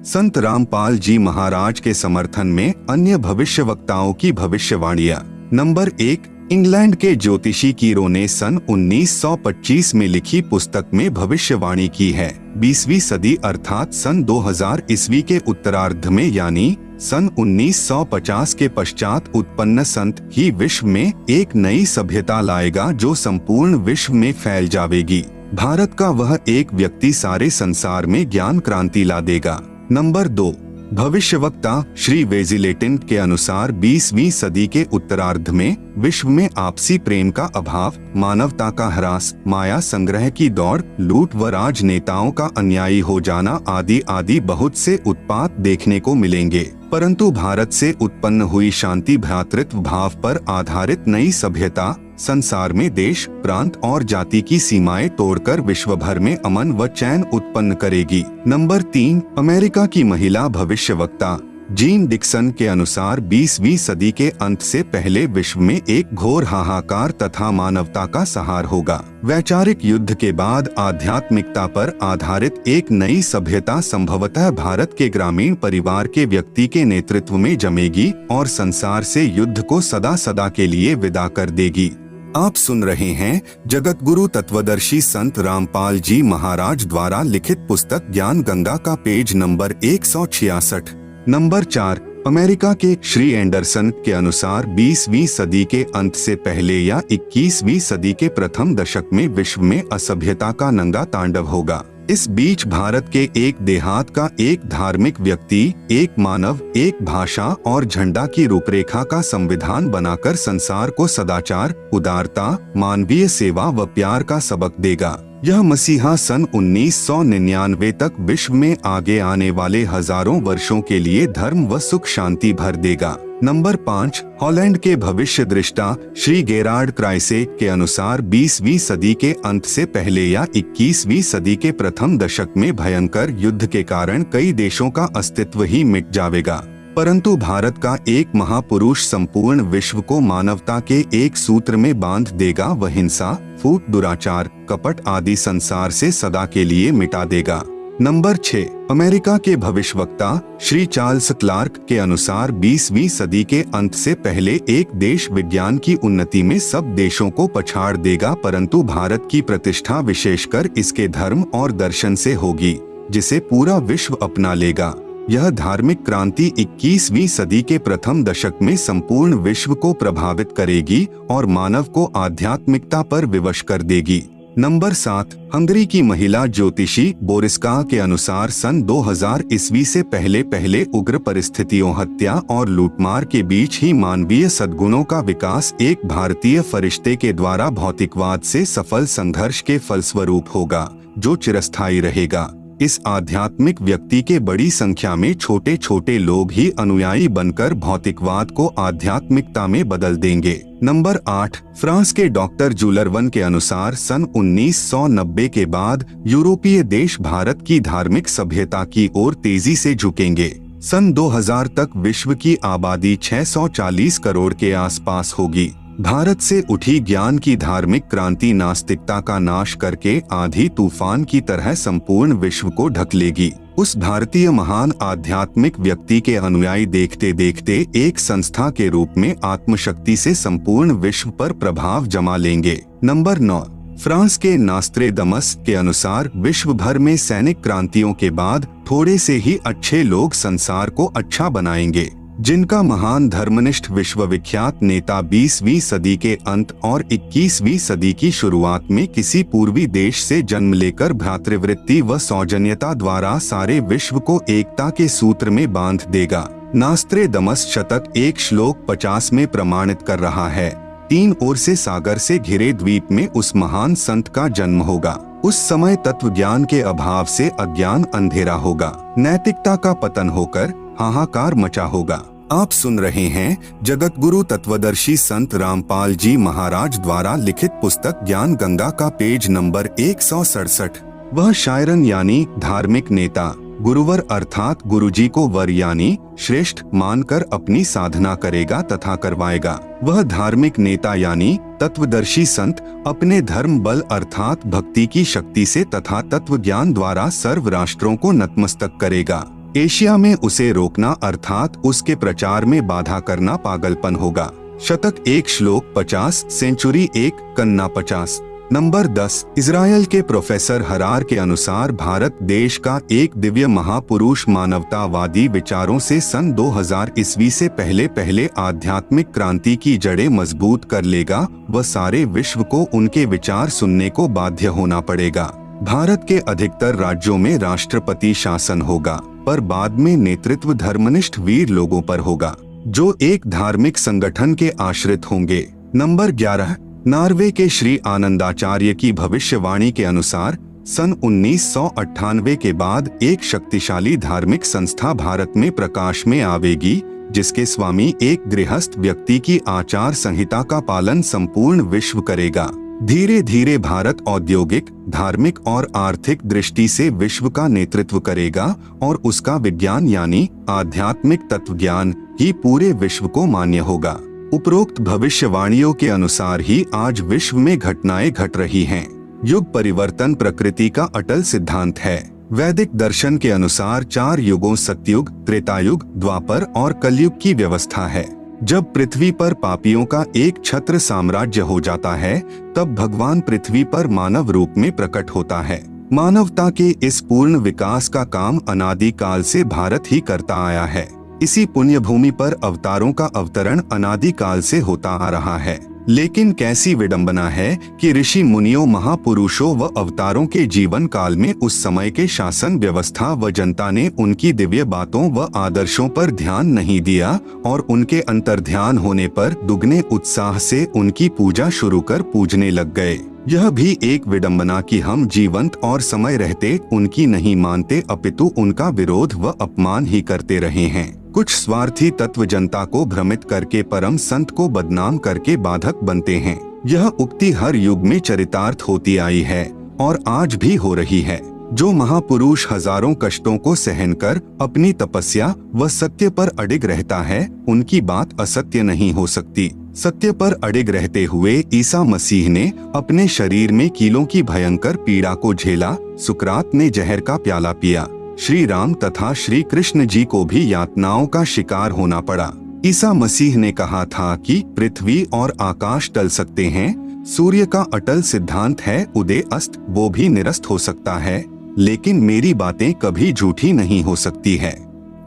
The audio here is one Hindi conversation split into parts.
संत रामपाल जी महाराज के समर्थन में अन्य भविष्यवक्ताओं की भविष्यवाणियां। नंबर 1, इंग्लैंड के ज्योतिषी कीरो ने सन 1925 में लिखी पुस्तक में भविष्यवाणी की है। 20वीं सदी अर्थात सन 2000 ईस्वी के उत्तरार्ध में यानी सन 1950 के पश्चात उत्पन्न संत ही विश्व में एक नई सभ्यता लाएगा जो संपूर्ण विश्व में फैल जाएगी। भारत का वह एक व्यक्ति सारे संसार में ज्ञान क्रांति ला देगा। नंबर 2, भविष्यवक्ता श्री वेजिलेटिन के अनुसार 20वीं सदी के उत्तरार्ध में विश्व में आपसी प्रेम का अभाव, मानवता का ह्रास, माया संग्रह की दौड़, लूट व राजनेताओं का अन्यायी हो जाना आदि आदि बहुत से उत्पात देखने को मिलेंगे। परंतु भारत से उत्पन्न हुई शांति भ्रातृत्व भाव पर आधारित नई सभ्यता संसार में देश, प्रांत और जाति की सीमाएं तोड़कर विश्व भर में अमन व चैन उत्पन्न करेगी। नंबर 3, अमेरिका की महिला भविष्यवक्ता जीन डिक्सन के अनुसार 20वीं सदी के अंत से पहले विश्व में एक घोर हाहाकार तथा मानवता का सहार होगा। वैचारिक युद्ध के बाद आध्यात्मिकता पर आधारित एक नई सभ्यता संभवतः भारत के ग्रामीण परिवार के व्यक्ति के नेतृत्व में जमेगी और संसार से युद्ध को सदा सदा के लिए विदा कर देगी। आप सुन रहे हैं जगत गुरु तत्वदर्शी संत रामपाल जी महाराज द्वारा लिखित पुस्तक ज्ञान गंगा का पेज नंबर 166। नंबर 4, अमेरिका के श्री एंडरसन के अनुसार 20वीं सदी के अंत से पहले या 21वीं सदी के प्रथम दशक में विश्व में असभ्यता का नंगा तांडव होगा। इस बीच भारत के एक देहात का एक धार्मिक व्यक्ति एक मानव, एक भाषा और झंडा की रूपरेखा का संविधान बनाकर संसार को सदाचार, उदारता, मानवीय सेवा व प्यार का सबक देगा। यह मसीहा सन 1999 तक विश्व में आगे आने वाले हजारों वर्षों के लिए धर्म व सुख शांति भर देगा। नंबर 5, हॉलैंड के भविष्य दृष्टा श्री गेरार्ड क्राइसे के अनुसार 20वीं सदी के अंत से पहले या 21वीं सदी के प्रथम दशक में भयंकर युद्ध के कारण कई देशों का अस्तित्व ही मिट जाएगा। परंतु भारत का एक महापुरुष संपूर्ण विश्व को मानवता के एक सूत्र में बांध देगा व हिंसा, फूट, दुराचार, कपट आदि संसार से सदा के लिए मिटा देगा। नंबर 6, अमेरिका के भविष्यवक्ता श्री चार्ल्स क्लार्क के अनुसार 20वीं सदी के अंत से पहले एक देश विज्ञान की उन्नति में सब देशों को पछाड़ देगा, परंतु भारत की प्रतिष्ठा विशेषकर इसके धर्म और दर्शन से होगी, जिसे पूरा विश्व अपना लेगा। यह धार्मिक क्रांति 21वीं सदी के प्रथम दशक में संपूर्ण विश्व को प्रभावित करेगी और मानव को आध्यात्मिकता पर विवश कर देगी। नंबर 7, हंगरी की महिला ज्योतिषी बोरिस्का के अनुसार सन 2000 ईस्वी से पहले उग्र परिस्थितियों, हत्या और लूटमार के बीच ही मानवीय सद्गुणों का विकास एक भारतीय फरिश्ते के द्वारा भौतिकवाद से सफल संघर्ष के फलस्वरूप होगा, जो चिरस्थायी रहेगा। इस आध्यात्मिक व्यक्ति के बड़ी संख्या में छोटे छोटे लोग ही अनुयायी बनकर भौतिकवाद को आध्यात्मिकता में बदल देंगे। नंबर 8, फ्रांस के डॉक्टर जुलरवन के अनुसार सन 1990 के बाद यूरोपीय देश भारत की धार्मिक सभ्यता की ओर तेजी से झुकेंगे। सन 2000 तक विश्व की आबादी 640 करोड़ के आसपास होगी। भारत से उठी ज्ञान की धार्मिक क्रांति नास्तिकता का नाश करके आंधी तूफान की तरह संपूर्ण विश्व को ढक लेगी। उस भारतीय महान आध्यात्मिक व्यक्ति के अनुयायी देखते देखते एक संस्था के रूप में आत्मशक्ति से संपूर्ण विश्व पर प्रभाव जमा लेंगे। नंबर 9, फ्रांस के नास्त्रेदमस के अनुसार विश्व भर में सैनिक क्रांतियों के बाद थोड़े से ही अच्छे लोग संसार को अच्छा बनाएंगे, जिनका महान धर्मनिष्ठ विश्वविख्यात नेता 20वीं सदी के अंत और 21वीं सदी की शुरुआत में किसी पूर्वी देश से जन्म लेकर भ्रातृवृत्ति व सौजन्यता द्वारा सारे विश्व को एकता के सूत्र में बांध देगा। नास्त्रेदमस शतक 1 श्लोक 50 में प्रमाणित कर रहा है, 3 ओर से सागर से घिरे द्वीप में उस महान संत का जन्म होगा। उस समय तत्व ज्ञान के अभाव से अज्ञान अंधेरा होगा, नैतिकता का पतन होकर हाहाकार मचा होगा। आप सुन रहे हैं जगत गुरु तत्वदर्शी संत रामपाल जी महाराज द्वारा लिखित पुस्तक ज्ञान गंगा का पेज नंबर 167। वह शायरन यानी धार्मिक नेता गुरुवर अर्थात गुरुजी को वर यानी श्रेष्ठ मानकर अपनी साधना करेगा तथा करवाएगा। वह धार्मिक नेता यानी तत्वदर्शी संत अपने धर्म बल अर्थात भक्ति की शक्ति से तथा तत्व ज्ञान द्वारा सर्व राष्ट्रों को नतमस्तक करेगा। एशिया में उसे रोकना अर्थात उसके प्रचार में बाधा करना पागलपन होगा। शतक 1 श्लोक 50, सेंचुरी 1, कन्ना 50। नंबर 10, इजराइल के प्रोफेसर हरार के अनुसार भारत देश का एक दिव्य महापुरुष मानवतावादी विचारों से सन 2000 ईस्वी से पहले आध्यात्मिक क्रांति की जड़ें मजबूत कर लेगा व सारे विश्व को उनके विचार सुनने को बाध्य होना पड़ेगा। भारत के अधिकतर राज्यों में राष्ट्रपति शासन होगा, पर बाद में नेतृत्व धर्मनिष्ठ वीर लोगों पर होगा, जो एक धार्मिक संगठन के आश्रित होंगे। नंबर 11, नॉर्वे के श्री आनंदाचार्य की भविष्यवाणी के अनुसार सन 1998 के बाद एक शक्तिशाली धार्मिक संस्था भारत में प्रकाश में आवेगी, जिसके स्वामी एक गृहस्थ व्यक्ति की आचार संहिता का पालन संपूर्ण विश्व करेगा। धीरे धीरे भारत औद्योगिक, धार्मिक और आर्थिक दृष्टि से विश्व का नेतृत्व करेगा और उसका विज्ञान यानी आध्यात्मिक तत्वज्ञान ही पूरे विश्व को मान्य होगा। उपरोक्त भविष्यवाणियों के अनुसार ही आज विश्व में घटनाएं घट रही हैं। युग परिवर्तन प्रकृति का अटल सिद्धांत है। वैदिक दर्शन के अनुसार 4 युगों सतयुग, त्रेतायुग, द्वापर और कलयुग की व्यवस्था है। जब पृथ्वी पर पापियों का एक छत्र साम्राज्य हो जाता है, तब भगवान पृथ्वी पर मानव रूप में प्रकट होता है। मानवता के इस पूर्ण विकास का काम अनादि काल से भारत ही करता आया है। इसी पुण्य भूमि पर अवतारों का अवतरण अनादि काल से होता आ रहा है। लेकिन कैसी विडंबना है कि ऋषि मुनियों, महापुरुषों व अवतारों के जीवन काल में उस समय के शासन व्यवस्था व जनता ने उनकी दिव्य बातों व आदर्शों पर ध्यान नहीं दिया और उनके अंतर्ध्यान होने पर दुगने उत्साह से उनकी पूजा शुरू कर पूजने लग गए। यह भी एक विडंबना कि हम जीवंत और समय रहते उनकी नहीं मानते, अपितु उनका विरोध व अपमान ही करते रहे हैं। कुछ स्वार्थी तत्व जनता को भ्रमित करके परम संत को बदनाम करके बाधक बनते हैं। यह उक्ति हर युग में चरितार्थ होती आई है और आज भी हो रही है। जो महापुरुष हजारों कष्टों को सहन कर अपनी तपस्या व सत्य पर अडिग रहता है, उनकी बात असत्य नहीं हो सकती। सत्य पर अडिग रहते हुए ईसा मसीह ने अपने शरीर में कीलों की भयंकर पीड़ा को झेला। सुकरात ने जहर का प्याला पिया। श्री राम तथा श्री कृष्ण जी को भी यातनाओं का शिकार होना पड़ा। ईसा मसीह ने कहा था कि पृथ्वी और आकाश टल सकते हैं, सूर्य का अटल सिद्धांत है उदय अस्त वो भी निरस्त हो सकता है, लेकिन मेरी बातें कभी झूठी नहीं हो सकती है।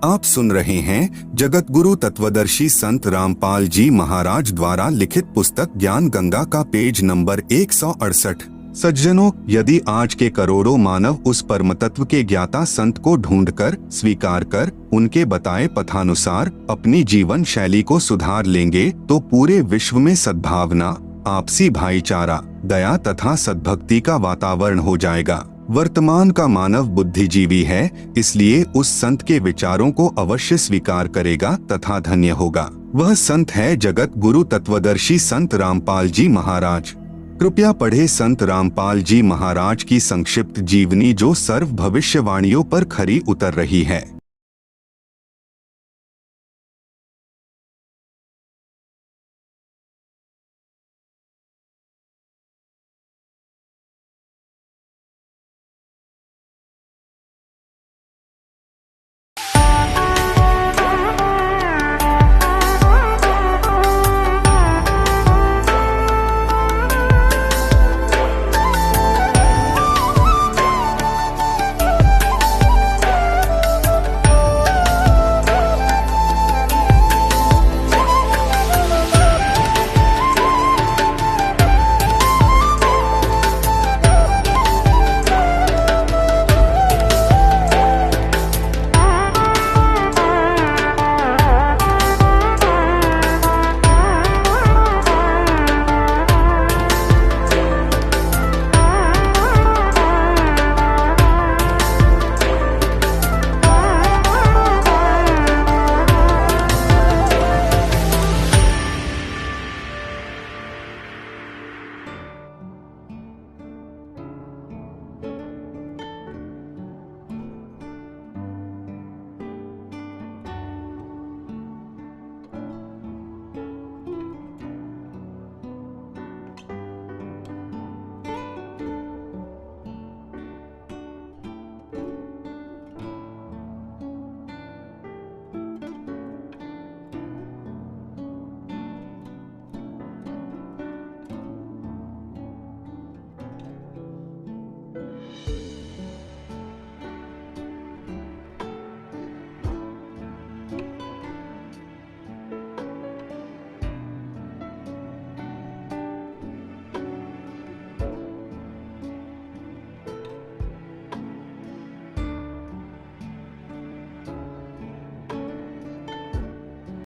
आप सुन रहे हैं जगत गुरु तत्वदर्शी संत रामपाल जी महाराज द्वारा लिखित पुस्तक ज्ञान गंगा का पेज नंबर 168। सज्जनों, यदि आज के करोड़ों मानव उस परम तत्व के ज्ञाता संत को ढूंढकर स्वीकार कर उनके बताए पथानुसार अपनी जीवन शैली को सुधार लेंगे, तो पूरे विश्व में सद्भावना, आपसी भाईचारा, दया तथा सद्भक्ति का वातावरण हो जाएगा। वर्तमान का मानव बुद्धिजीवी है, इसलिए उस संत के विचारों को अवश्य स्वीकार करेगा तथा धन्य होगा। वह संत है जगत गुरु तत्वदर्शी संत रामपाल जी महाराज। कृपया पढ़े संत रामपाल जी महाराज की संक्षिप्त जीवनी, जो सर्व भविष्यवाणियों पर खरी उतर रही है।